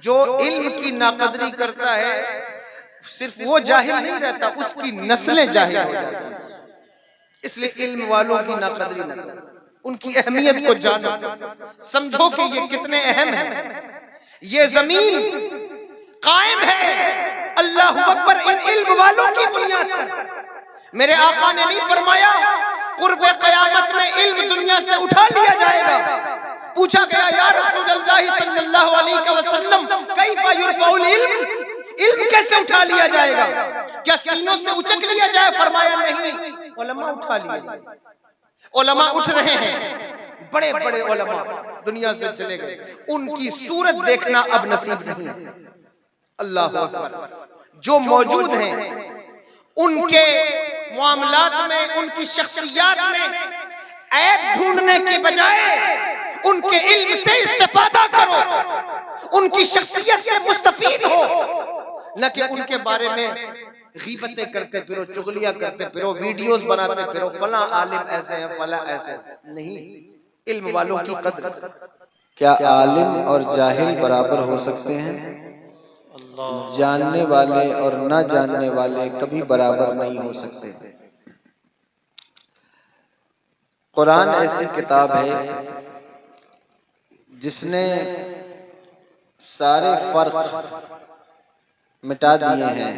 جو علم کی ناقدری کرتا ہے صرف وہ جاہل نہیں رہتا، اس کی نسلیں جاہل ہو جاتی ہیں۔ اس لیے علم والوں کی ناقدری نہ کرو، ان کی اہمیت کو جانو، سمجھو کہ یہ کتنے اہم ہیں۔ یہ زمین قائم ہے اللہ اکبر ان علم والوں کی بنیاد پر۔ میرے آقا نے نہیں فرمایا قرب قیامت میں علم دنیا سے اٹھا لیا جائے گا؟ پوچھا گیا یا رسول اللہ صلی اللہ علیہ وسلم کیف یرفع العلم، علم کیسے اٹھا لیا جائے گا؟ کیا سینوں سے اچک لیا جائے؟ فرمایا نہیں، علماء اٹھا لیا جائے۔ علماء اٹھ رہے ہیں، بڑے بڑے علماء دنیا سے چلے گئے، ان کی صورت دیکھنا اب نصیب نہیں ہے۔ اللہ اکبر۔ جو موجود ہیں ان کے معاملات میں، ان کی شخصیات میں عیب ڈھونڈنے کی بجائے ان کے علم سے استفادہ کرو، ان کی شخصیت سے مستفید ہو، نہ کہ ان کے بارے میں غیبتیں کرتے پھرو، چغلیاں کرتے پھرو، ویڈیوز بناتے پھرو، فلاں عالم ایسے ہیں، فلاں ایسے ہیں۔ نہیں، علم والوں کی قدر۔ کیا عالم اور جاہل برابر ہو سکتے ہیں؟ جاننے والے اور نہ جاننے والے کبھی برابر نہیں ہو سکتے۔ قرآن ایسی کتاب ہے جس نے سارے فرق مٹا دیے ہیں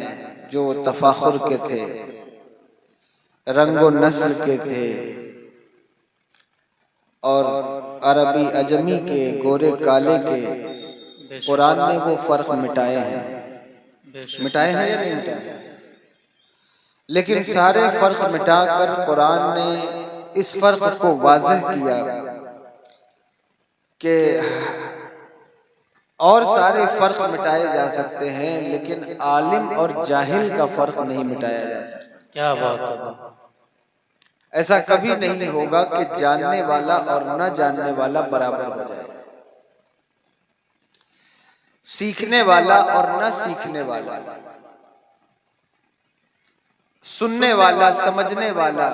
جو تفاخر کے تھے، رنگ و نسل کے تھے، اور عربی عجمی کے، گورے کالے کے۔ قرآن نے وہ فرق مٹائے ہیں، مٹائے ہیں یا نہیں مٹائے؟ لیکن سارے فرق مٹا کر قرآن نے اس فرق کو واضح کیا کہ اور سارے فرق مٹائے جا سکتے ہیں لیکن عالم اور جاہل کا فرق نہیں مٹایا جا سکتا۔ کیا بات ہے! ایسا کبھی نہیں ہوگا کہ جاننے والا اور نہ جاننے والا برابر ہو جائے، سیکھنے والا اور نہ سیکھنے والا، سننے والا، سمجھنے والا۔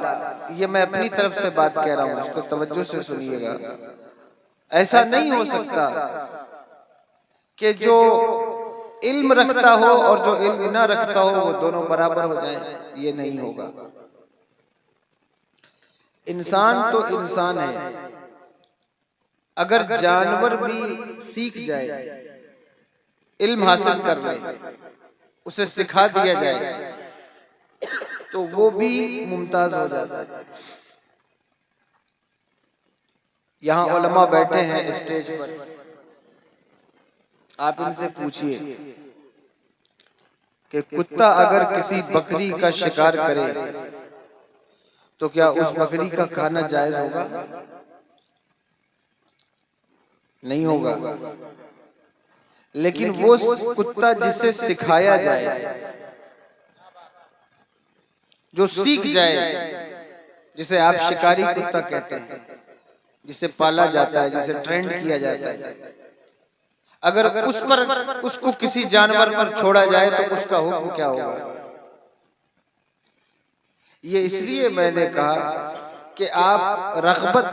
یہ میں اپنی طرف سے بات کہہ رہا ہوں، اس کو توجہ سے سنیے گا۔ ایسا نہیں ہو سکتا کہ جو علم رکھتا ہو اور جو علم نہ رکھتا ہو وہ دونوں برابر ہو جائیں، یہ نہیں ہوگا۔ انسان تو انسان ہے، اگر جانور بھی سیکھ جائے، علم حاصل کر لے، اسے سکھا دیا جائے تو وہ بھی ممتاز ہو جاتا ہے۔ یہاں علماء بیٹھے ہیں اسٹیج پر، آپ ان سے پوچھئے کہ کتا اگر کسی بکری کا شکار کرے تو کیا اس بکری کا کھانا جائز ہوگا؟ نہیں ہوگا۔ لیکن وہ کتا جسے سکھایا جائے، جو سیکھ جائے، جسے آپ شکاری کتا کہتے ہیں، جسے پالا جاتا ہے، جسے ٹرینڈ کیا جاتا ہے، اگر اس کو کسی جانور پر چھوڑا جائے تو اس کا حکم کیا ہوگا؟ یہ اس لیے میں نے کہا کہ آپ رغبت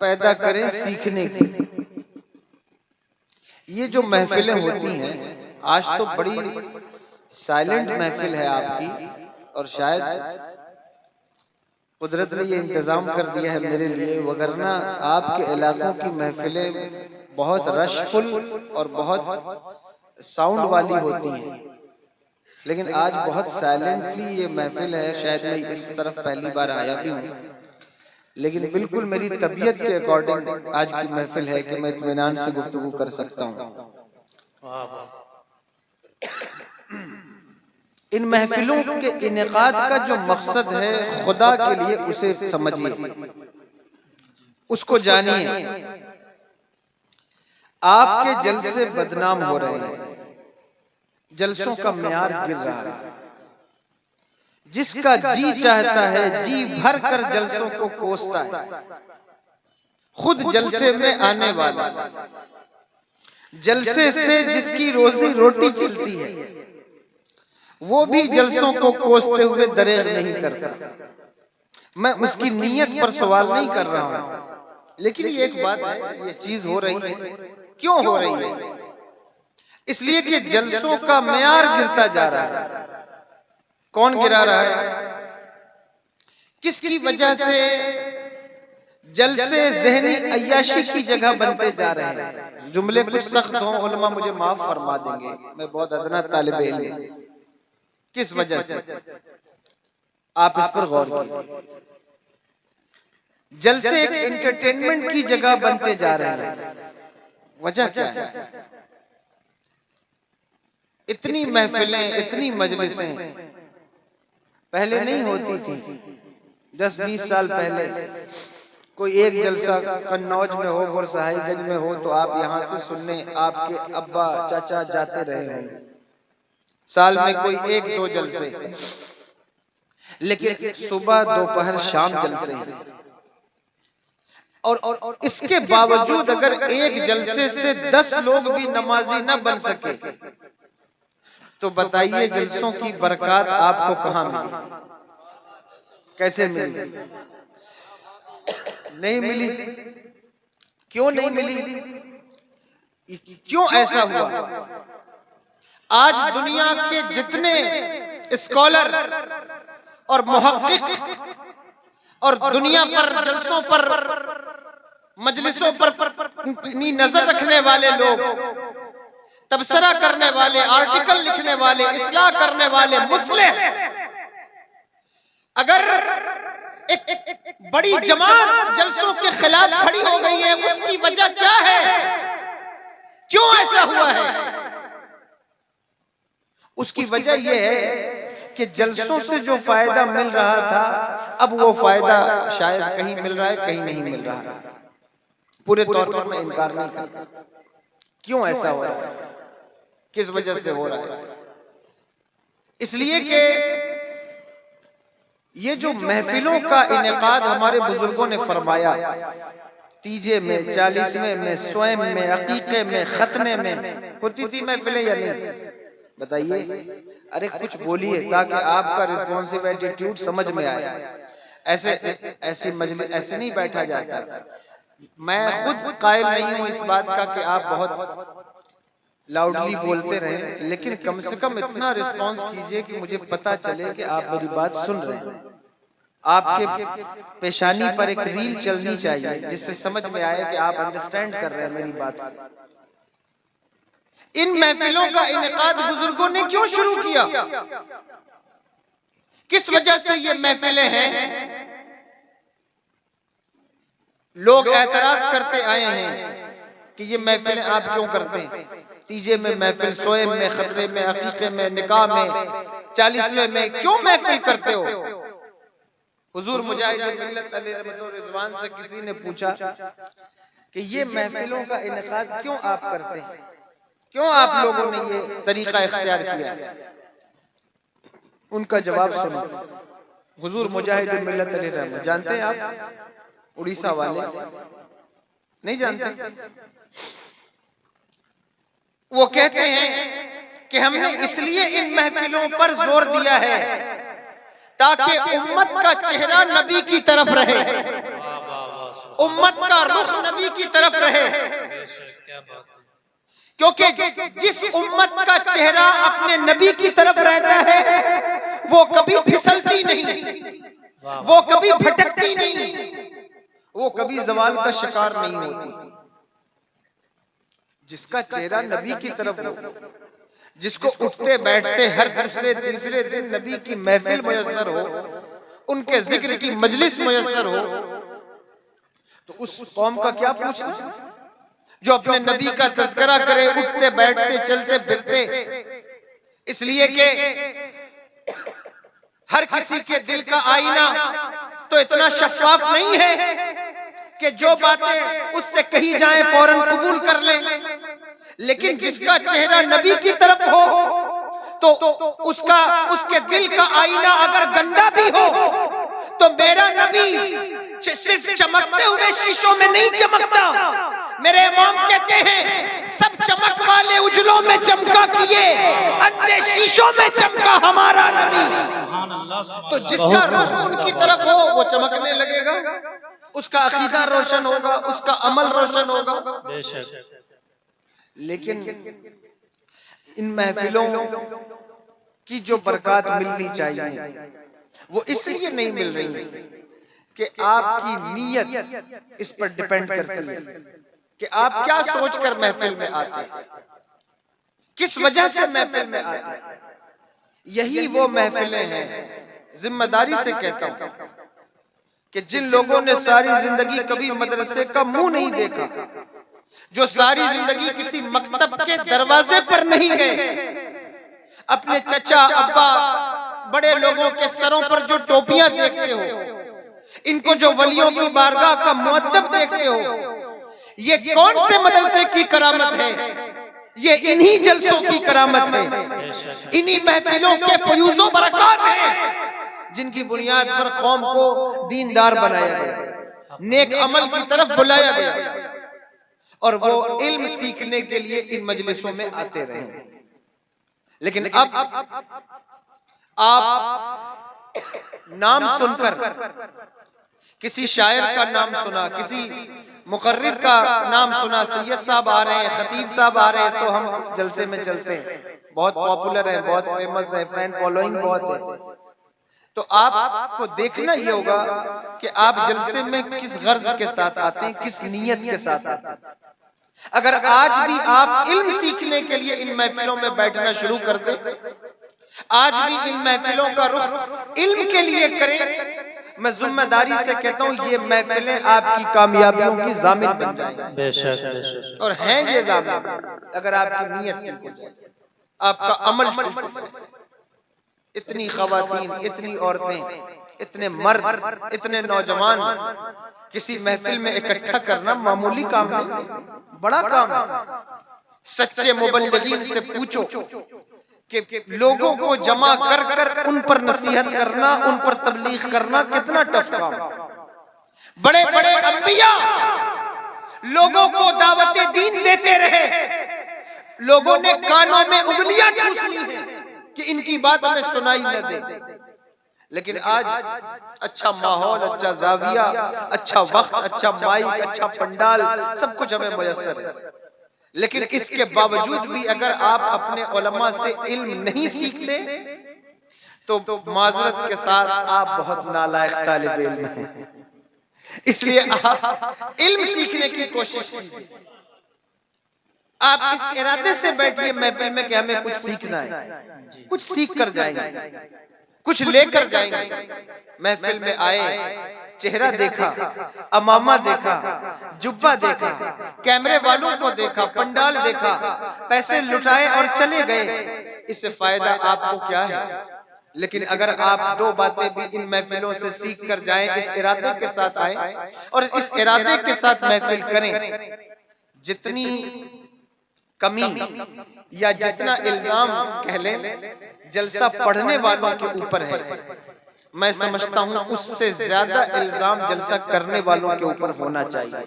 پیدا کریں سیکھنے کی۔ یہ جو محفلیں ہوتی ہیں، آج تو بڑی سائلنٹ محفل ہے آپ کی، اور شاید قدرت نے یہ انتظام کر دیا ہے میرے لیے، وگرنہ آپ کے علاقوں کی محفلیں بہت رش فل اور بہت ساؤنڈ والی ہوتی ہیں، لیکن آج بہت سائلنٹلی یہ محفل ہے۔ شاید میں اس طرف پہلی بار آیا بھی ہوں، لیکن بالکل میری طبیعت کے اکارڈنگ آج کی محفل ہے کہ میں اطمینان سے گفتگو کر سکتا ہوں۔ ان محفلوں کے انعقاد کا جو مقصد ہے خدا کے لیے اسے سمجھیے، اس کو جانیے۔ آپ کے جلسے بدنام ہو رہے ہیں، جلسوں کا معیار گر رہا ہے۔ جس کا جی چاہتا ہے جی بھر کر جلسوں کو کوستا ہے، خود جلسے میں آنے والا، جلسے سے جس کی روزی روٹی چلتی ہے، وہ بھی جلسوں کو کوستے ہوئے دریغ نہیں کرتا۔ میں اس کی نیت پر سوال نہیں کر رہا ہوں، لیکن یہ ایک بات ہے، یہ چیز ہو رہی ہے، کیوں ہو رہی ہے؟ اس لیے کہ جلسوں کا معیار گرتا جا رہا ہے. کون گرا رہا ہے؟ کس کی وجہ سے جلسے ذہنی عیاشی کی جگہ بنتے جا رہے ہیں. جملے کچھ سخت ہوں، علماء مجھے معاف فرما دیں گے، میں بہت ادنا طالب علم ہوں. کس وجہ سے؟ آپ اس پر غور کیجیے. جلسے ایک انٹرٹینمنٹ کی جگہ بنتے جا رہے ہیں. وجہ کیا ہے؟ اتنی محفلیں، اتنی مجلسیں پہلے نہیں ہوتی تھی. 10-20 سال پہلے کوئی ایک جلسہ قنوج میں ہو، گرسہائی گنج میں ہو تو آپ یہاں سے سننے آپ کے ابا چاچا جاتے رہے ہوں. سال میں کوئی 1-2 جلسے، لیکن صبح دوپہر شام جلسے ہیں. اور اس کے باوجود اگر ایک جلسے سے 10 لوگ بھی نمازی نہ بن سکے تو بتائیے جلسوں کی برکات آپ کو کہاں ملی؟ کیسے ملی؟ نہیں ملی. کیوں نہیں ملی؟ کیوں ایسا ہوا؟ آج دنیا کے جتنے اسکالر اور محقق اور دنیا پر جلسوں پر مجلسوں پر اپنی نظر رکھنے والے لوگ، تبصرہ کرنے والے، آرٹیکل لکھنے والے، اصلاح کرنے والے، مصلح، اگر ایک بڑی جماعت جلسوں کے خلاف کھڑی ہو گئی ہے، اس کی وجہ کیا ہے؟ کیوں ایسا ہوا ہے؟ اس کی وجہ یہ ہے کہ جلسوں سے جو فائدہ مل رہا تھا اب وہ فائدہ شاید کہیں مل رہا ہے، کہیں نہیں مل رہا ہے. پورے طور پر میں انکار نہیں کرتا. کیوں ایسا ہو رہا ہے؟ کس وجہ سے ہو رہا ہے؟ اس لیے کہ یہ جو محفلوں کا انعقاد ہمارے بزرگوں نے فرمایا، تیجے میں، 40ویں میں، سوئم میں، عقیقے میں، ختنے میں، ہوتی تھی محفلیں یا نہیں؟ بتائیے. ارے کچھ بولیے تاکہ آپ کا ریسپونسیو ایٹیٹیوڈ سمجھ میں آئے. ایسی مجلس ایسے نہیں بیٹھا جاتا. میں خود قائل نہیں ہوں اس بات کا کہ آپ بہت لاؤڈلی بولتے رہیں، لیکن کم سے کم اتنا ریسپونس کیجئے کہ مجھے پتا چلے کہ آپ میری بات سن رہے ہیں. آپ کے پیشانی پر ایک ریل چلنی چاہیے جس سے سمجھ میں آئے کہ آپ انڈرسٹینڈ کر رہے ہیں میری بات. ان محفلوں کا انعقاد بزرگوں نے کیوں شروع کیا؟ کس وجہ سے یہ محفلیں ہیں؟ لوگ اعتراض کرتے آئے ہیں کہ یہ محفلیں آپ کیوں کرتے ہیں؟ تیجے میں محفل، سوئم میں، خطرے میں، عقیقے میں، نکاح میں، 40ویں میں کیوں محفل کرتے ہو؟ حضور مجاہد ملت علیہ رحمت و رضوان سے کسی نے پوچھا کہ یہ محفلوں کا انعقاد کیوں آپ کرتے ہیں؟ کیوں آپ لوگوں نے یہ طریقہ اختیار کیا؟ ان کا جواب سنو. حضور مجاہد ملت علیہ رحمت، جانتے ہیں آپ؟ اڑیسہ والے نہیں جانتے؟ وہ کہتے ہیں کہ ہم نے اس لیے ان محفلوں پر زور دیا ہے تاکہ امت کا چہرہ نبی کی طرف رہے، امت کا رخ نبی کی طرف رہے. کیونکہ جس امت کا چہرہ اپنے نبی کی طرف رہتا ہے وہ کبھی پھسلتی نہیں، وہ کبھی بھٹکتی نہیں، وہ کبھی زوال کا شکار نہیں ہوتی. جس کا چہرہ نبی کی طرف ہو، جس کو اٹھتے بیٹھتے ہر دوسرے تیسرے دن نبی کی محفل میسر ہو، ان کے ذکر کی مجلس میسر ہو، تو اس قوم کا کیا پوچھنا جو اپنے نبی کا تذکرہ کرے اٹھتے بیٹھتے چلتے پھرتے. اس لیے کہ ہر کسی کے دل کا آئینہ تو اتنا شفاف نہیں ہے کہ جو باتیں اس سے کہی جائیں فوراً قبول کر لیں، لیکن جس کا چہرہ نبی کی طرف ہو تو اس کے دل کا آئینہ اگر گندا بھی ہو تو میرا نبی صرف چمکتے ہوئے شیشوں میں نہیں چمکتا. میرے امام کہتے ہیں سب چمک والے اجلوں میں چمکا کیے، اندھے شیشوں میں چمکا ہمارا نبی. تو جس کا رخ ان کی طرف ہو وہ چمکنے لگے گا، اس کا عقیدہ روشن ہوگا، اس کا عمل روشن ہوگا. لیکن ان محفلوں کی جو برکات ملنی چاہیے وہ اس لیے نہیں مل رہی کہ آپ کی نیت اس پر ڈیپینڈ کرتی ہے کہ آپ کیا سوچ کر محفل میں آتے ہیں، کس وجہ سے محفل میں آتے ہیں۔ یہی وہ محفلیں ہیں، ذمہ داری سے کہتا ہوں، کہ جن لوگوں نے ساری زندگی کبھی مدرسے کا منہ نہیں دیکھا، جو ساری زندگی کسی مکتب کے دروازے پر نہیں گئے، اپنے چچا ابا بڑے لوگوں کے سروں پر جو ٹوپیاں دیکھتے ہو، ان کو جو ولیوں کی بارگاہ کا مؤدب دیکھتے ہو، یہ کون سے مدرسے کی کرامت ہے؟ یہ انہی جلسوں کی کرامت ہے، انہی محفلوں کے فیوز و برکات ہیں جن کی بنیاد پر قوم کو دیندار بنایا گیا، نیک عمل کی طرف بلایا گیا، اور وہ علم سیکھنے کے لیے ان مجلسوں میں آتے رہے۔ لیکن اب آپ نام سن کر، کسی شاعر کا نام سنا، کسی مقرر کا نام سنا، سید صاحب آ رہے ہیں، خطیب صاحب آ رہے ہیں، تو ہم جلسے میں چلتے ہیں، بہت پاپولر ہے، بہت فیمس ہے، فین فالوئنگ بہت ہے۔ تو آپ کو دیکھنا یہ ہوگا کہ آپ جلسے میں کس غرض کے ساتھ آتے ہیں، کس نیت کے ساتھ آتے ہیں۔ اگر آج بھی آپ علم سیکھنے کے لیے ان محفلوں میں بیٹھنا شروع کر دیں، آج بھی ان محفلوں کا رخ علم کے لیے کریں، میں ذمہ داری سے کہتا ہوں یہ محفلیں آپ کی کامیابیوں کی ضامن بن جائیں گی۔ بے شک بے شک، اور ہیں یہ ضامن، اگر آپ کی نیت ٹھیک ہو جائے، آپ کا عمل ٹھیک ہو جائے۔ اتنی خواتین، اتنی عورتیں، اتنے مرد، اتنے نوجوان کسی محفل میں اکٹھا کرنا معمولی کام نہیں، بڑا کام ہے۔ سچے مبلغین سے پوچھو کہ لوگوں کو جمع کر کر ان پر نصیحت کرنا، ان پر تبلیغ کرنا کتنا ٹف کام ہے۔ بڑے بڑے انبیاء لوگوں کو دعوت دین دیتے رہے، لوگوں نے کانوں میں انگلیاں ٹھوس لی ہیں کہ ان کی بات ہمیں سنائی نہ دے، لیکن آج اچھا ماحول، اچھا زاویہ، اچھا وقت، اچھا مائک، اچھا پنڈال، سب کچھ ہمیں میسر ہے۔ لیکن اس کے باوجود بھی اگر آپ اپنے علماء سے علم نہیں سیکھتے تو معذرت کے ساتھ آپ بہت نالائق طالب علم ہیں۔ اس لیے آپ علم سیکھنے کی کوشش کیجیے۔ آپ اس ارادے سے بیٹھیے محفل میں کہ ہمیں کچھ سیکھنا ہے، کچھ سیکھ کر جائیں گے، کچھ لے کر جائیں گے۔ محفل میں آئے، چہرہ دیکھا، امامہ دیکھا، جبہ دیکھا، کیمرے والوں کو دیکھا، پنڈال دیکھا، پیسے لٹائے اور چلے گئے، اس سے فائدہ آپ کو کیا ہے؟ لیکن اگر آپ دو باتیں بھی ان محفلوں سے سیکھ کر جائیں، اس ارادے کے ساتھ آئیں اور اس ارادے کے ساتھ محفل کریں، جتنی کمی یا جتنا الزام کہہ لیں جلسہ پڑھنے والوں کے اوپر ہے، میں سمجھتا ہوں اس سے زیادہ الزام جلسہ کرنے والوں کے اوپر ہونا چاہیے۔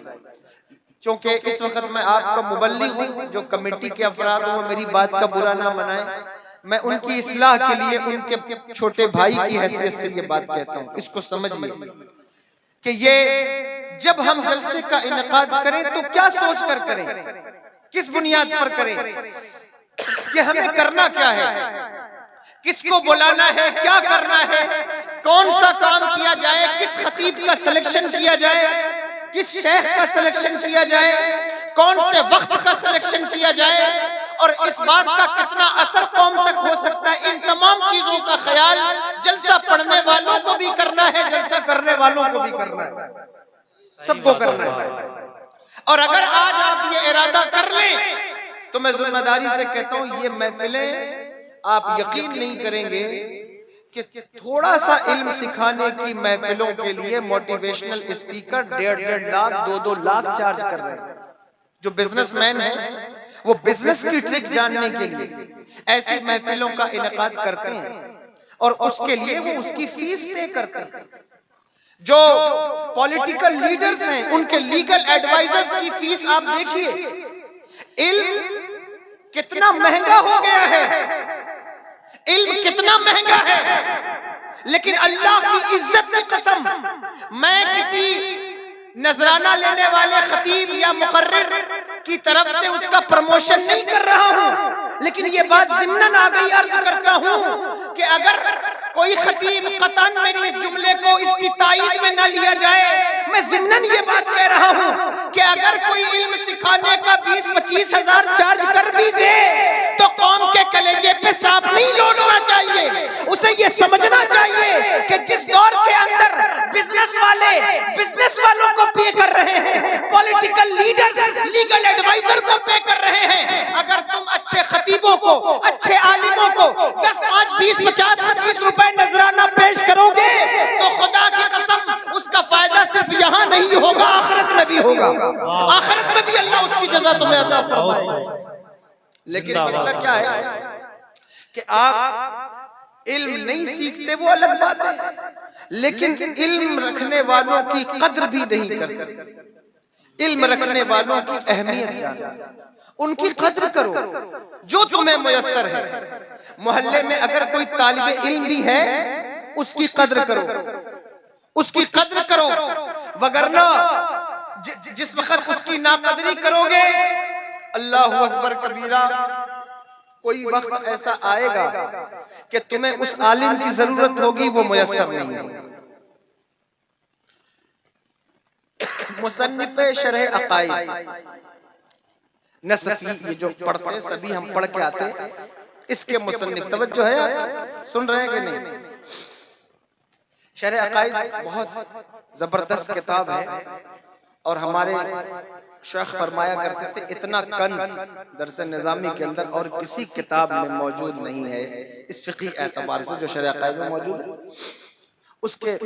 چونکہ اس وقت میں آپ کا مبلغ ہوں، جو کمیٹی کے افراد ہوں میری بات کا برا نہ منائیں، میں ان کی اصلاح کے لیے ان کے چھوٹے بھائی کی حیثیت سے یہ بات کہتا ہوں۔ اس کو سمجھیے کہ یہ جب ہم جلسے کا انعقاد کریں تو کیا سوچ کر کریں، کس بنیاد پر کریں، کہ ہمیں کرنا کیا ہے، کس کو بلانا ہے، کیا کرنا ہے، کون سا کام کیا جائے، کس خطیب کا سلیکشن کیا جائے، کس شیخ کا سلیکشن کیا جائے، کون سے وقت کا سلیکشن کیا جائے، اور اس بات کا کتنا اثر قوم تک ہو سکتا ہے، ان تمام چیزوں کا خیال جلسہ پڑھنے والوں کو بھی کرنا ہے، جلسہ کرنے والوں کو بھی کرنا ہے، سب کو کرنا ہے۔ اور اگر آج آپ یہ ارادہ کر لیں تو میں ذمہ داری سے کہتا ہوں یہ محفلیں آپ یقین نہیں کریں گے کہ تھوڑا سا علم سکھانے کی محفلوں کے لیے motivational speaker 1.5 lakh 2 lakh charge کر رہے ہیں۔ جو بزنس مین ہیں وہ بزنس کی ٹرک جاننے کے لیے ایسی محفلوں کا انعقاد کرتے ہیں اور اس کے لیے وہ اس کی فیس پے کرتے ہیں۔ جو پولیٹیکل لیڈرز ہیں ان کے لیگل ایڈوائزرز کی فیس آپ دیکھیے۔ علم کتنا مہنگا ہو گیا ہے، علم کتنا مہنگا ہے، لیکن اللہ کی عزت کی قسم میں کسی نذرانہ لینے والے خطیب یا مقرر کی طرف سے اس کا پروموشن نہیں کر رہا ہوں، لیکن لیے یہ بات ضمناً آ گئی، عرض کرتا ہوں کہ اگر کوئی خطیب قطعاً میری اس جملے کو اس کی تائید میں نہ لیا جائے، میں ضمناً یہ بات کہہ رہا ہوں کہ اگر کوئی علم سکھانے کا 20-25 ہزار چارج کر بھی دے تو قوم کے کلیجے پہ سانپ نہیں لوٹنا چاہیے، اسے یہ سمجھنا چاہیے کہ جس دور کے اندر بزنس والوں کو پے کر رہے ہیں، پولیٹیکل لیڈرز لیگل ایڈوائزر کو پے کر رہے ہیں، اگر تم اچھے خطیبوں کو، اچھے عالموں کو 10, 5, 20, 50, 25 روپے نذرانہ پیش کرو گے تو خدا کی قسم اس کا فائدہ صرف یہاں نہیں ہوگا، آخرت میں بھی ہوگا، آخرت میں بھی اللہ اس کی جزا تمہیں عطا فرمائے گا۔ لیکن مسئلہ کیا ہے کہ آپ علم نہیں سیکھتے، وہ الگ بات ہے، لیکن علم رکھنے والوں کی قدر بھی نہیں کرتے۔ علم رکھنے والوں کی اہمیت جانو، ان کی قدر کرو جو تمہیں میسر ہے۔ محلے میں اگر کوئی طالب علم بھی ہے اس کی قدر کرو، اس کی قدر کرو، وگرنہ جس وقت اس کی ناقدری کرو گے، اللہ اکبر کبیرہ، کوئی وقت ایسا آئے گا کہ تمہیں اس عالم کی ضرورت ہوگی، وہ میسر نہیں ہوگا۔ مصنف شرح عقائد نصفی، یہ جو پڑھتے سبھی ہم پڑھ کے آتے، اس کے مصنف، توجہ ہے، آپ سن رہے ہیں کہ نہیں؟ شرح عقائد بہت زبردست کتاب ہے، اور ہمارے شیخ فرمایا کرتے تھے اتنا کنز درس نظامی کے اندر اور کسی کتاب میں موجود نہیں ہے اس فقہی اعتبار سے جو شرح عقائد میں موجود ہے۔ اس کے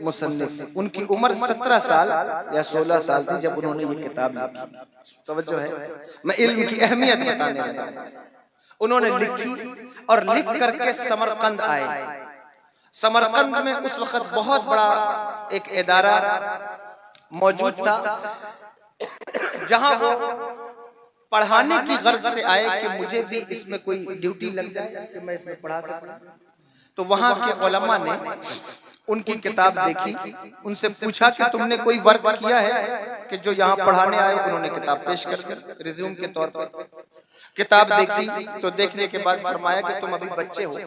مصنف، ان کی عمر 17 سال یا 16 سال تھی جب انہوں نے یہ کتاب لکھی، توجہ ہے، میں علم کی اہمیت بتانے لگا۔ انہوں نے لکھی اور لکھ کر کے سمرقند آئے۔ سمرقند میں اس وقت بہت بڑا ایک ادارہ موجود تھا جہاں وہ پڑھانے کی غرض سے آئے کہ مجھے بھی اس میں کوئی ڈیوٹی لگ جائے کہ میں اس میں پڑھا سکوں۔ تو وہاں کے علماء نے ان کی کتاب دیکھی، ان سے پوچھا کہ تم نے کوئی ورک کیا ہے کہ جو یہاں پڑھانے آئے؟ انہوں نے کتاب پیش کر دی ریزیوم کے طور پر۔ کتاب دیکھی تو دیکھنے کے بعد فرمایا کہ تم ابھی بچے ہو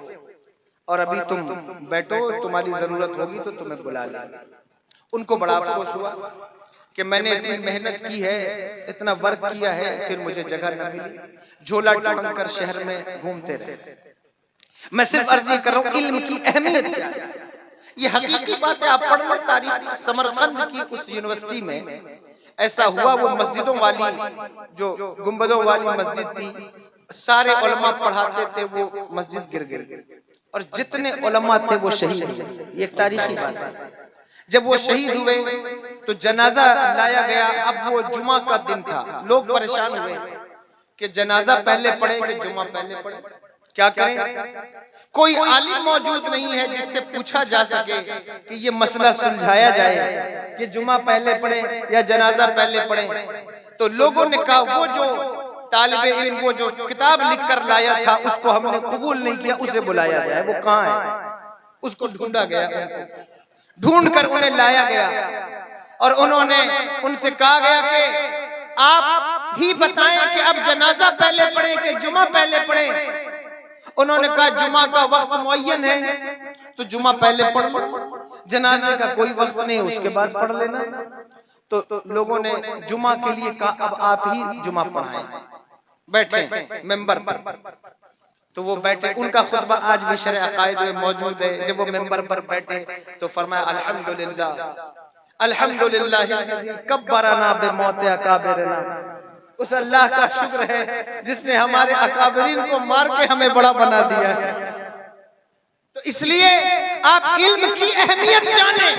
اور ابھی تم بیٹھو، تمہاری ضرورت ہوگی تو تمہیں بلا لیں۔ ان کو بڑا افسوس ہوا کہ میں نے اتنی محنت کی ہے، اتنا ورک کیا ہے، پھر مجھے جگہ نہ ملی، جھولا ٹانگ کر شہر میں گھومتے رہے۔ میں صرف عرض یہ کر رہا ہوں علم کی اہمیت کیا ہے، یہ حقیقی بات ہے۔ آپ پڑھ لیں تاریخ سمرقند کی اس یونیورسٹی میں ایسا ہوا، وہ مسجدوں والی جو گنبدوں والی مسجد تھی، سارے علماء پڑھاتے تھے، وہ مسجد گر گئی اور جتنے علماء تھے وہ شہید ہوئے۔ یہ ایک تاریخی بات ہے۔ جب وہ شہید ہوئے تو جنازہ لایا گیا، اب وہ جمعہ کا دن تھا، لوگ پریشان ہوئے کہ جنازہ پہلے پڑھیں کہ جمعہ پہلے پڑھیں، کیا کریں؟ کوئی عالم موجود نہیں ہے جس سے پوچھا جا سکے کہ یہ مسئلہ سلجھایا جائے کہ جمعہ پہلے پڑھیں یا جنازہ پہلے پڑھیں۔ تو لوگوں نے کہا وہ جو طالب علم، وہ جو کتاب لکھ کر لایا تھا، اس کو ہم نے قبول نہیں کیا، اسے بلایا جائے۔ وہ کہاں ہے؟ اس کو ڈھونڈا گیا، ڈھونڈ کر انہیں لایا گیا اور انہوں نے ان سے کہا گیا کہ آپ ہی بتائیں کہ اب جنازہ پہلے پڑھیں کہ جمعہ پہلے پڑھیں۔ انہوں نے کہا جمعہ کا وقت معین ہے تو جمعہ پہلے پڑھ لو، جنازے کا کوئی وقت نہیں، اس کے بعد پڑھ لینا۔ تو لوگوں نے جمعہ کے لیے کہا اب آپ ہی جمعہ پڑھائیں، بیٹھیں ممبر پر۔ تو وہ بیٹھے، ان کا خطبہ آج بھی شرح عقائد میں موجود ہے۔ جب وہ ممبر پر بیٹھے تو فرمایا الحمدللہ الحمدللہ الذی کبرنا بموت اکابرنا، اس اللہ کا شکر ہے جس نے ہمارے اکابرین کو مار کے ہمیں بڑا بنا دیا ہے۔ تو اس لیے آپ علم کی اہمیت جانیں۔